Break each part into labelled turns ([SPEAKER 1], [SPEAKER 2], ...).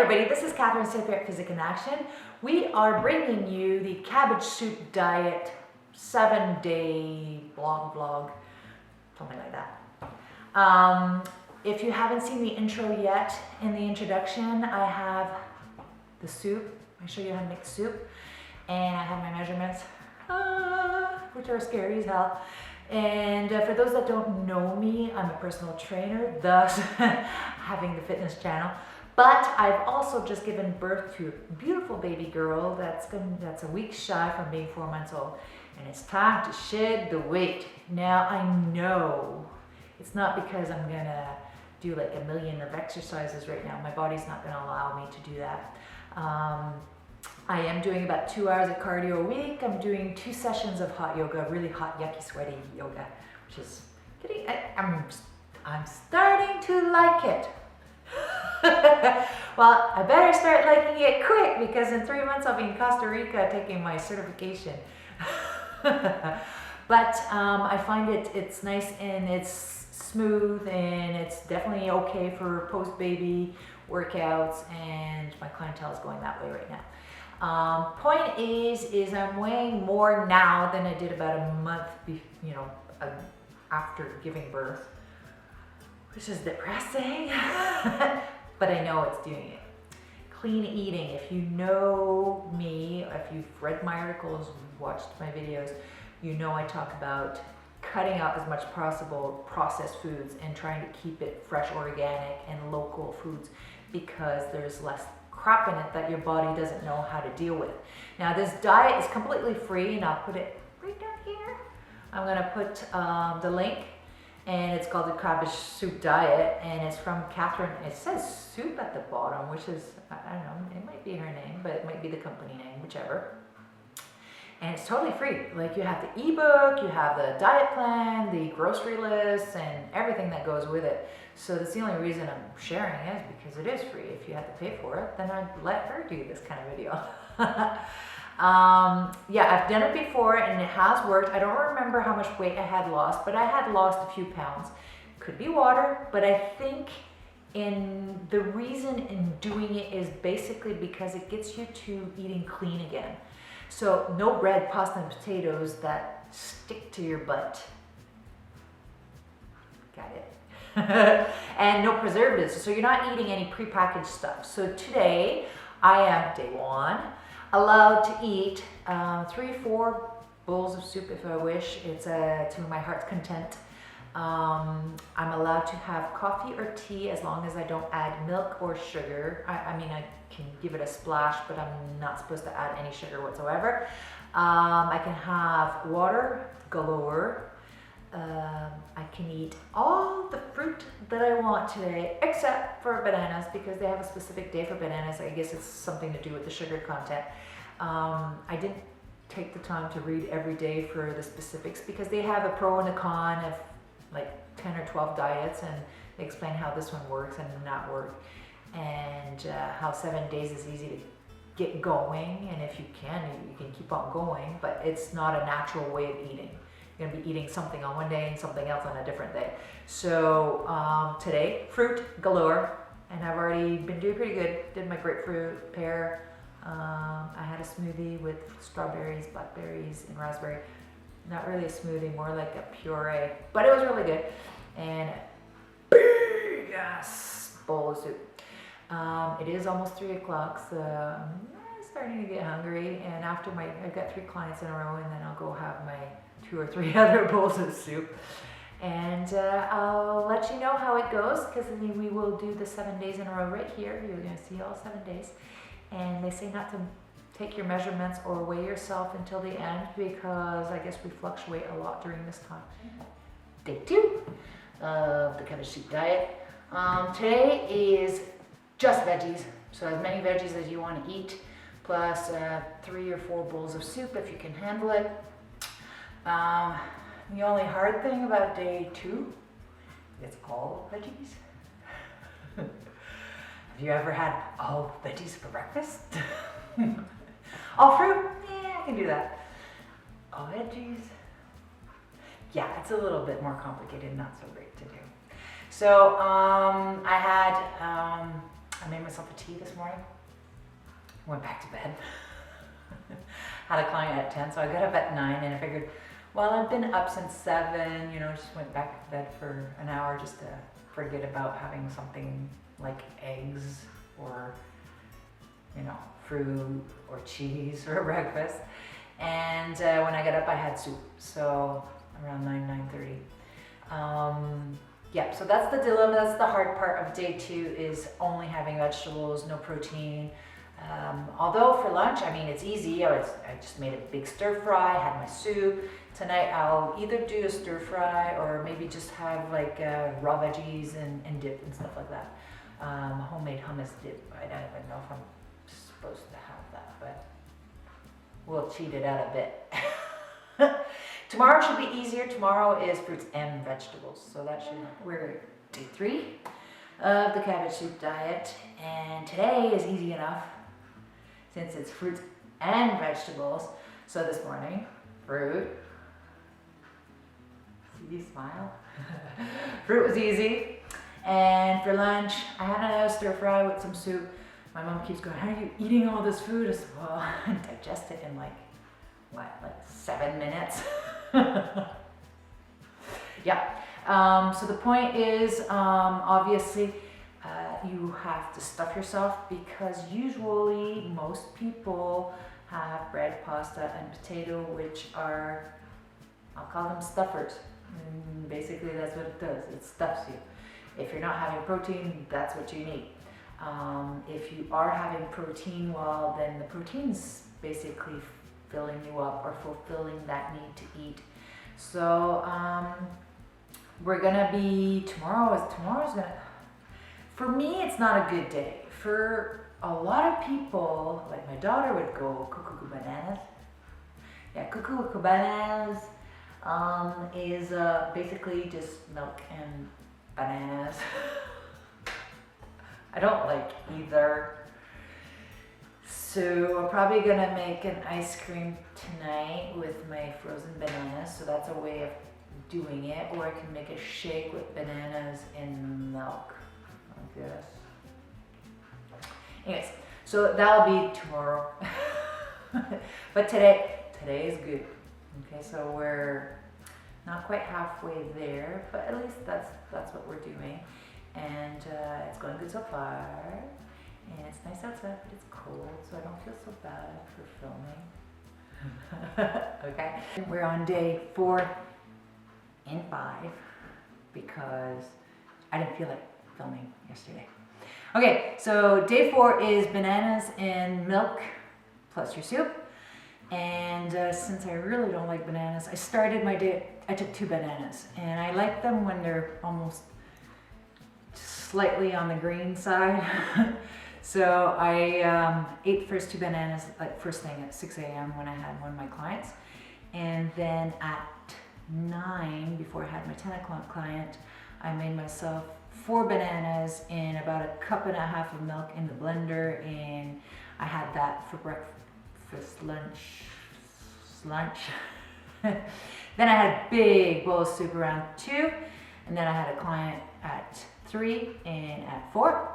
[SPEAKER 1] everybody, this is Catherine St-Pierre at Physikinaction. We are bringing you the Cabbage Soup Diet 7-day vlog, something like that. If you haven't seen the intro yet, in the introduction I have the soup. I show you how to make the soup, and I have my measurements, which are scary as hell. And for those that don't know me, I'm a personal trainer, thus having the fitness channel. But I've also just given birth to a beautiful baby girl that's a week shy from being 4 months old. And it's time to shed the weight. Now I know it's not because I'm gonna do like a million of exercises right now. My body's not gonna allow me to do that. I am doing about 2 hours of cardio a week. I'm doing 2 sessions of hot yoga, really hot, yucky, sweaty yoga, which is getting, I'm starting to like it. Well, I better start liking it quick because in 3 months I'll be in Costa Rica taking my certification. But I find it's nice and it's smooth and it's definitely okay for post-baby workouts, and my clientele is going that way right now. Point is I'm weighing more now than I did about a month, after giving birth, which is depressing, but I know it's doing it. Clean eating. If you know me, if you've read my articles, watched my videos, you know I talk about cutting out as much possible processed foods and trying to keep it fresh, organic, and local foods, because there's less crap in it that your body doesn't know how to deal with. Now this diet is completely free, and I'll put it right down here. I'm gonna put the link, and it's called the Cabbage Soup Diet, and it's from Catherine. It says soup at the bottom, which is, I don't know, it might be her name, but it might be the company name, whichever. And it's totally free. Like, you have the ebook, you have the diet plan, the grocery list, and everything that goes with it. So that's the only reason I'm sharing it, is because it is free. If you have to pay for it, then I'd let her do this kind of video. Yeah, I've done it before and it has worked. I don't remember how much weight I had lost, but I had lost a few pounds. Could be water, but I think the reason in doing it is basically because it gets you to eating clean again. So no bread, pasta, and potatoes that stick to your butt. Got it? And no preservatives, so you're not eating any prepackaged stuff. So today, I am, day 1, allowed to eat 3-4 bowls of soup if I wish. It's to my heart's content. I'm allowed to have coffee or tea as long as I don't add milk or sugar. I mean, I can give it a splash, but I'm not supposed to add any sugar whatsoever. I can have water galore. I can eat all the fruit that I want today, except for bananas, because they have a specific day for bananas. I guess it's something to do with the sugar content. I didn't take the time to read every day for the specifics, because they have a pro and a con of like 10 or 12 diets, and they explain how this one works and not work, and how 7 days is easy to get going, and if you can keep on going, but it's not a natural way of eating. You're gonna be eating something on one day and something else on a different day. So today, fruit galore, and I've already been doing pretty good. Did my grapefruit, pear. I had a smoothie with strawberries, blackberries, and raspberry. Not really a smoothie, more like a puree, but it was really good. And a big ass bowl of soup. It is almost 3 o'clock, so I'm starting to get hungry. And after I've got 3 clients in a row, and then I'll go have my 2 or 3 other bowls of soup. And I'll let you know how it goes, because I mean, we will do the 7 days in a row right here. You're gonna see all 7 days. And they say not to take your measurements or weigh yourself until the end, because I guess we fluctuate a lot during this time. Day 2 of the Cabbage Soup Diet. Today is just veggies, so as many veggies as you want to eat, plus 3 or 4 bowls of soup if you can handle it. The only hard thing about day 2, it's all veggies. Have you ever had all veggies for breakfast? All fruit? Yeah, I can do that. All veggies? Yeah, it's a little bit more complicated, not so great to do. So I I made myself a tea this morning. Went back to bed. Had a client at 10, so I got up at 9 and I figured, well, I've been up since 7, you know, just went back to bed for an hour just to forget about having something like eggs or, you know, fruit or cheese for breakfast. And when I got up, I had soup, so around 9:30. Yeah, so that's the dilemma. That's the hard part of day 2 is only having vegetables, no protein. Although for lunch, I mean, it's easy. I just made a big stir fry, had my soup. Tonight I'll either do a stir fry or maybe just have like raw veggies and dip and stuff like that. Homemade hummus dip. I don't even know if I'm supposed to have that, but we'll cheat it out a bit. Tomorrow should be easier. Tomorrow is fruits and vegetables, so that should. We're day 3 of the Cabbage Soup Diet, and today is easy enough since it's fruits and vegetables. So this morning, fruit. See you smile. Fruit was easy, and for lunch I had a stir fry with some soup. My mom keeps going, "How are you eating all this food?" I said, "Well, I digest it in like 7 minutes." Yeah. So the point is, obviously, you have to stuff yourself because usually most people have bread, pasta, and potato, which are, I'll call them stuffers. And basically, that's what it does. It stuffs you. If you're not having protein, that's what you need. If you are having protein, well, then the protein's basically filling you up or fulfilling that need to eat. So we're gonna be tomorrow's gonna. For me, it's not a good day. For a lot of people, like my daughter would go cuckoo bananas. Yeah, cuckoo bananas is basically just milk and bananas. I don't like either. So I'm probably gonna make an ice cream tonight with my frozen bananas. So that's a way of doing it. Or I can make a shake with bananas and milk, I guess. Anyways, so that'll be tomorrow. But today is good. Okay, so we're not quite halfway there, but at least that's what we're doing. And it's going good so far. And it's nice outside, but it's cold, so I don't feel so bad for filming. Okay. We're on day 4 and 5 because I didn't feel like filming yesterday. Okay, so day 4 is bananas and milk plus your soup. And since I really don't like bananas, I started my day, I took 2 bananas. And I like them when they're almost slightly on the green side. So I ate the first 2 bananas like first thing at 6 a.m. when I had one of my clients. And then at 9, before I had my 10 o'clock client, I made myself 4 bananas and about a cup and a half of milk in the blender. And I had that for breakfast, lunch. Then I had a big bowl of soup around 2. And then I had a client at 3 and at 4.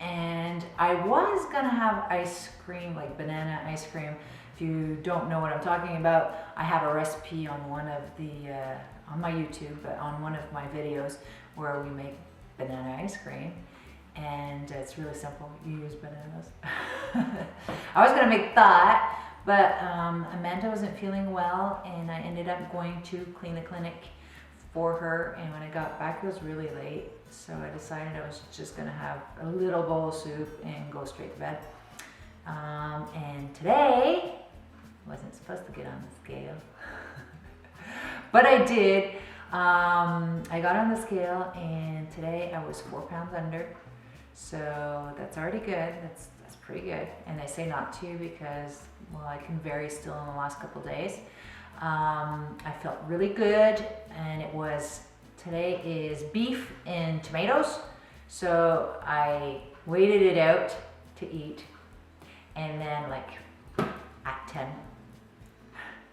[SPEAKER 1] And I was gonna have ice cream, like banana ice cream. If you don't know what I'm talking about, I have a recipe on one of the, on my YouTube, but on one of my videos where we make banana ice cream. And it's really simple, you use bananas. I was gonna make that, but Amanda wasn't feeling well and I ended up going to clean the clinic for her, and when I got back it was really late, so I decided I was just gonna have a little bowl of soup and go straight to bed. And today I wasn't supposed to get on the scale, but I did. I got on the scale and today I was 4 pounds under, so that's already good. That's pretty good. And I say not to because, well, I can vary still in the last couple days. I felt really good, and it was, today is beef and tomatoes, so I waited it out to eat, and then like at 10,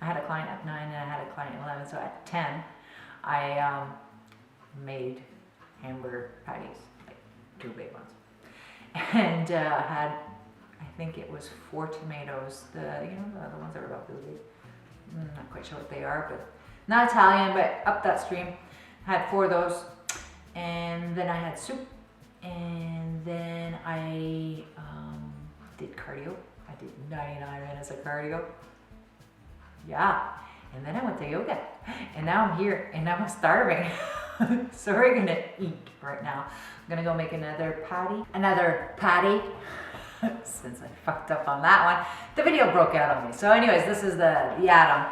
[SPEAKER 1] I had a client at 9 and I had a client at 11, so at 10 I made hamburger patties, like 2 big ones, and had, I think it was 4 tomatoes, the ones that were about this big. I'm not quite sure what they are, but not Italian, but up that stream. Had 4 of those, and then I had soup, and then I did cardio. I did 99 minutes of cardio. Yeah, and then I went to yoga, and now I'm here, and now I'm starving. So we're gonna eat right now. I'm gonna go make another patty. Since I fucked up on that one, the video broke out on me. So anyways, this is the Adam.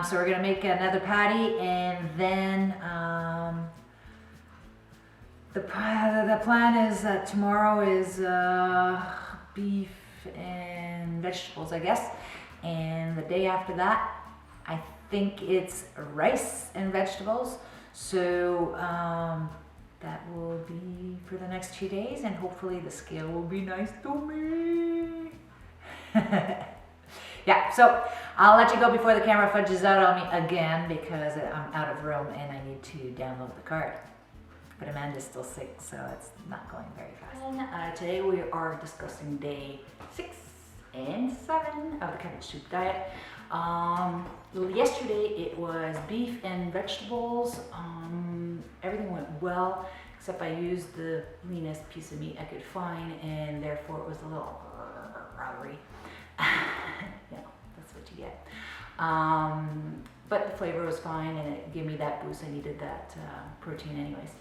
[SPEAKER 1] So we're gonna make another patty, and then the plan is that tomorrow is beef and vegetables, I guess, and the day after that, I think it's rice and vegetables. So that will be for the next 2 days, and hopefully the scale will be nice to me. Yeah, so I'll let you go before the camera fudges out on me again, because I'm out of room and I need to download the card. But Amanda's still sick, so it's not going very fast. And, today we are discussing day 6 and 7 of the Cabbage Soup Diet. Yesterday it was beef and vegetables. Everything went well, except I used the leanest piece of meat I could find, and therefore it was a little rubbery. You know, that's what you get. But the flavor was fine, and it gave me that boost. I needed that protein anyways.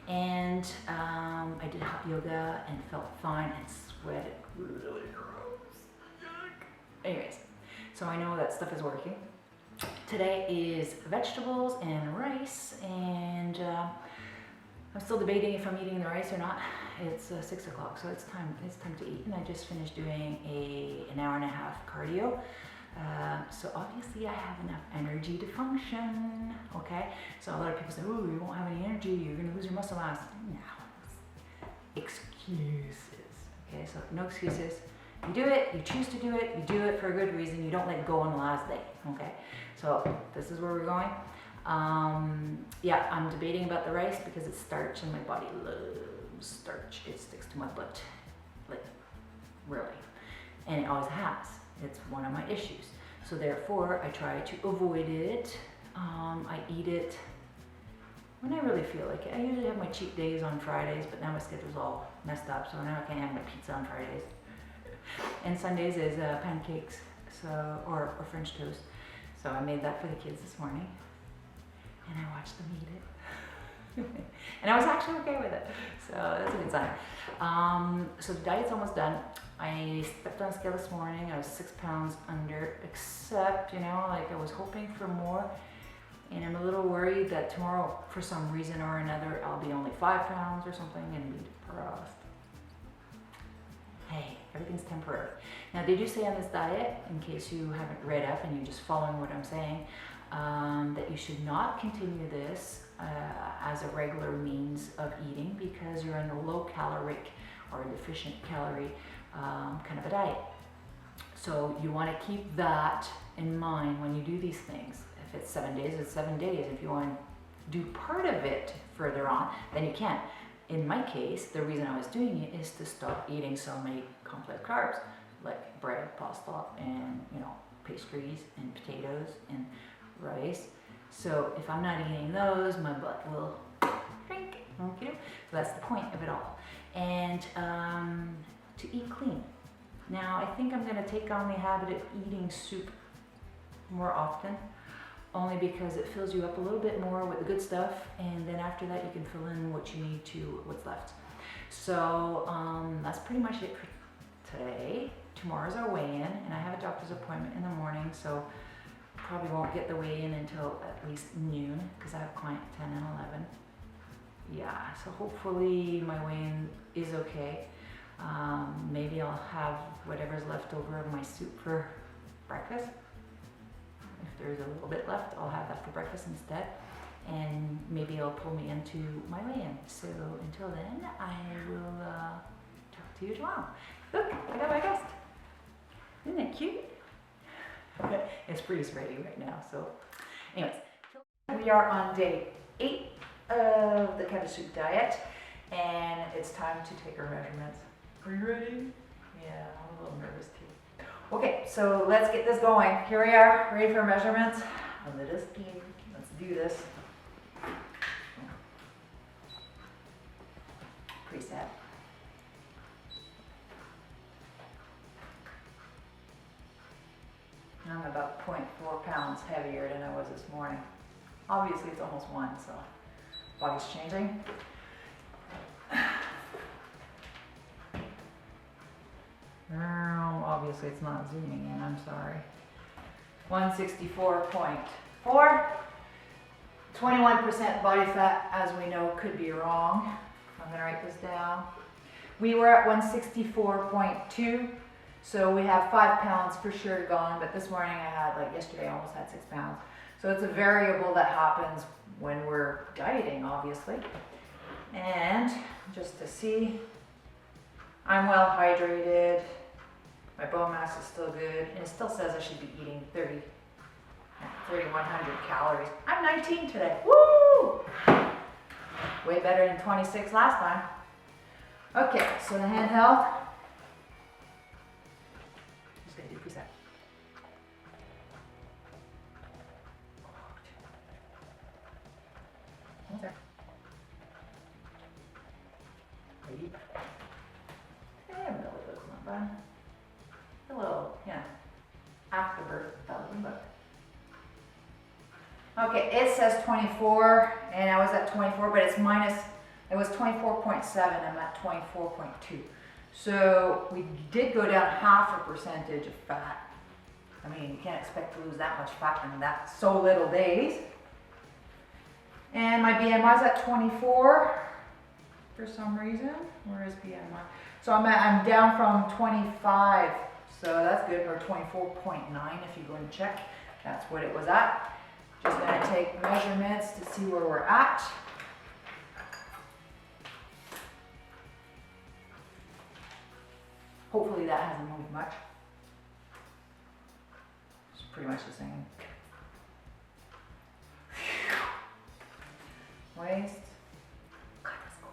[SPEAKER 1] And I did hot yoga and felt fine and sweated really gross. Anyways, so I know that stuff is working. Today is vegetables and rice, and I'm still debating if I'm eating the rice or not. It's 6 o'clock, so it's time to eat. And I just finished doing an hour and a half cardio. So obviously I have enough energy to function, okay? So a lot of people say, oh, you won't have any energy, you're gonna lose your muscle mass. No, excuses, okay? So no excuses. You do it, you choose to do it, you do it for a good reason, you don't let go on the last day, okay? So this is where we're going. Yeah, I'm debating about the rice because it's starch and my body loves starch. It sticks to my butt, like, really. And it always has. It's one of my issues. So therefore, I try to avoid it. I eat it when I really feel like it. I usually have my cheat days on Fridays, but now my schedule's all messed up, so now I can't have my pizza on Fridays. And Sundays is pancakes, so or French toast. So I made that for the kids this morning, and I watched them eat it. And I was actually okay with it, so that's a good sign. So the diet's almost done. I stepped on the scale this morning. I was 6 pounds under, except, like I was hoping for more. And I'm a little worried that tomorrow, for some reason or another, I'll be only 5 pounds or something and be depressed. Hey, everything's temporary. Now, they do say on this diet, in case you haven't read up and you're just following what I'm saying, that you should not continue this as a regular means of eating, because you're in a low caloric or deficient calorie kind of a diet. So you want to keep that in mind when you do these things. If it's 7 days, it's 7 days. If you want to do part of it further on, then you can. In my case, the reason I was doing it is to stop eating so many complex carbs, like bread, pasta, and pastries and potatoes and rice. So if I'm not eating those, my butt will shrink. Okay? So that's the point of it all. And to eat clean. Now I think I'm going to take on the habit of eating soup more often, only because it fills you up a little bit more with the good stuff, and then after that you can fill in what you need to what's left. So that's pretty much it for today. Tomorrow's our weigh-in, and I have a doctor's appointment in the morning, so probably won't get the weigh-in until at least noon, because I have a client at 10 and 11. Yeah, so hopefully my weigh-in is okay. Maybe I'll have whatever's left over of my soup for breakfast. If there's a little bit left, I'll have that for breakfast instead. And maybe it'll pull me into my weigh-in. So until then, I will talk to you tomorrow. Look, I got my guest. Isn't that cute? It's pretty spready right now. So anyways, we are on day 8 of the Cabbage Soup Diet, and it's time to take our measurements. Are you ready? Yeah, I'm a little nervous too. Okay, so let's get this going. Here we are, ready for measurements. A little scheme. Let's do this. Preset. I'm about 0.4 pounds heavier than I was this morning. Obviously it's almost 1, so body's changing. Obviously it's not zooming in, I'm sorry. 164.4. 21% body fat, as we know, could be wrong. I'm gonna write this down. We were at 164.2, so we have 5 pounds for sure gone, but this morning I had, like yesterday, I almost had 6 pounds. So it's a variable that happens when we're dieting, obviously. And just to see, I'm well hydrated. My bone mass is still good, and it still says I should be eating 3,100 calories. I'm 19 today. Woo! Way better than 26 last time. Okay, so the handheld. Just gonna do preset. Okay. Ready? Yeah, really looks not bad. A little, yeah, afterbirth thousand, but. Okay, it says 24, and I was at 24, but it's minus, it was 24.7, I'm at 24.2. So we did go down half a percentage of fat. I mean, you can't expect to lose that much fat in that so little days. And my BMI is at 24 for some reason. Where is BMI? So I'm down from 25, so that's good, or 24.9 if you go and check. That's what it was at. Just gonna take measurements to see where we're at. Hopefully that hasn't moved much. It's pretty much the same. Waist. God, that's cool.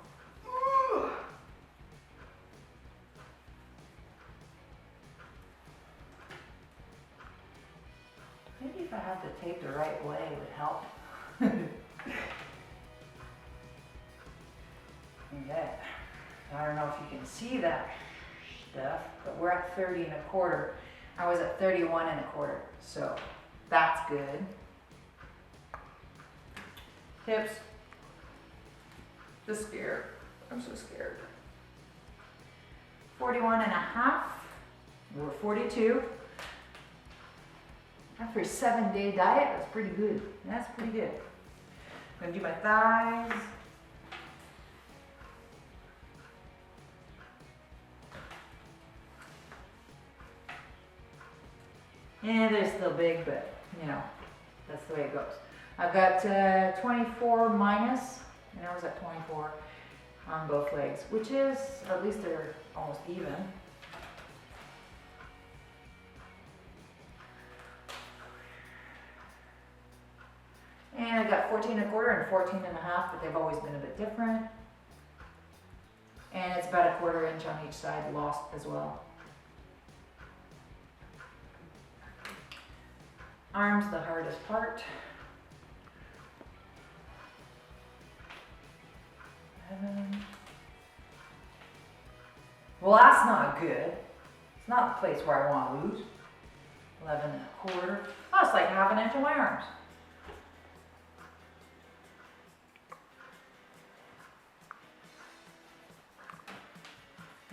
[SPEAKER 1] Maybe if I had the tape the right way, it would help. Okay. I don't know if you can see that stuff, but we're at 30 1/4. I was at 31 1/4, so that's good. Hips. Just scared. I'm so scared. 41 1/2. We're 42. After a 7-day diet, that's pretty good. That's pretty good. I'm gonna do my thighs. And they're still big, but you know, that's the way it goes. I've got 24 minus, and I was at 24 on both legs, which is, at least they're almost even. And I got 14 1/4 and 14 1/2, but they've always been a bit different. And it's about a 1/4 inch on each side lost as well. Arms, the hardest part. 11. Well, that's not good. It's not the place where I want to lose. 11 1/4. Oh, it's like half an inch on my arms.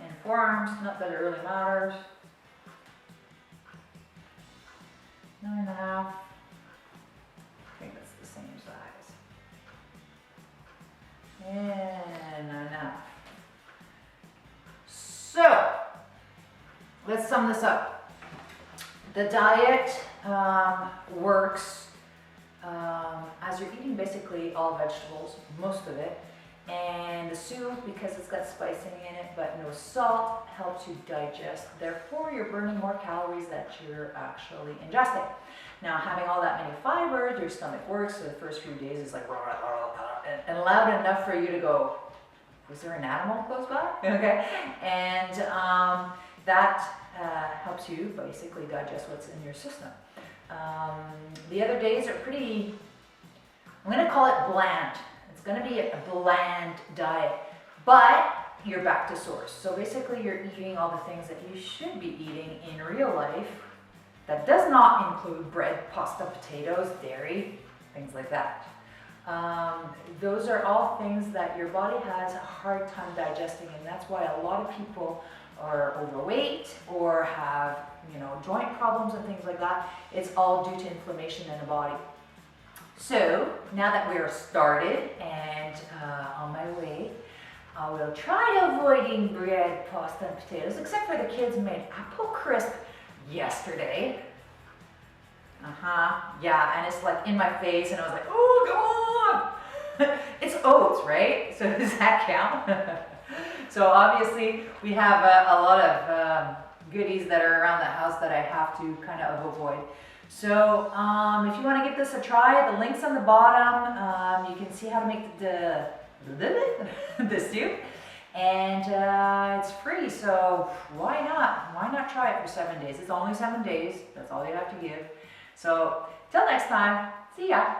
[SPEAKER 1] And forearms, not that it really matters. 9 1/2. I think that's the same size. And 9 1/2. So, let's sum this up. The diet works as you're eating basically all vegetables, most of it. And the soup, because it's got spicing in it but no salt, helps you digest. Therefore, you're burning more calories that you're actually ingesting. Now, having all that many fibers, your stomach works. So the first few days is like, and loud enough for you to go, is there an animal close by? Okay, and that helps you basically digest what's in your system. The other days are pretty, I'm going to call it bland. It's going to be a bland diet, but you're back to source. So basically you're eating all the things that you should be eating in real life. That does not include bread, pasta, potatoes, dairy, things like that. Those are all things that your body has a hard time digesting, and that's why a lot of people are overweight or have, you know, joint problems and things like that. It's all due to inflammation in the body. So now that we're started and on my way, I will try to avoid eating bread, pasta, and potatoes, except for the kids made apple crisp yesterday. Yeah, and it's like in my face, and I was like, oh, come on! It's oats, right? So does that count? So obviously, we have a lot of goodies that are around the house that I have to kind of avoid. So if you want to give this a try, the link's on the bottom. You can see how to make the soup, and it's free, so why not? Why not try it for 7 days? It's only 7 days. That's all you have to give. So till next time, see ya.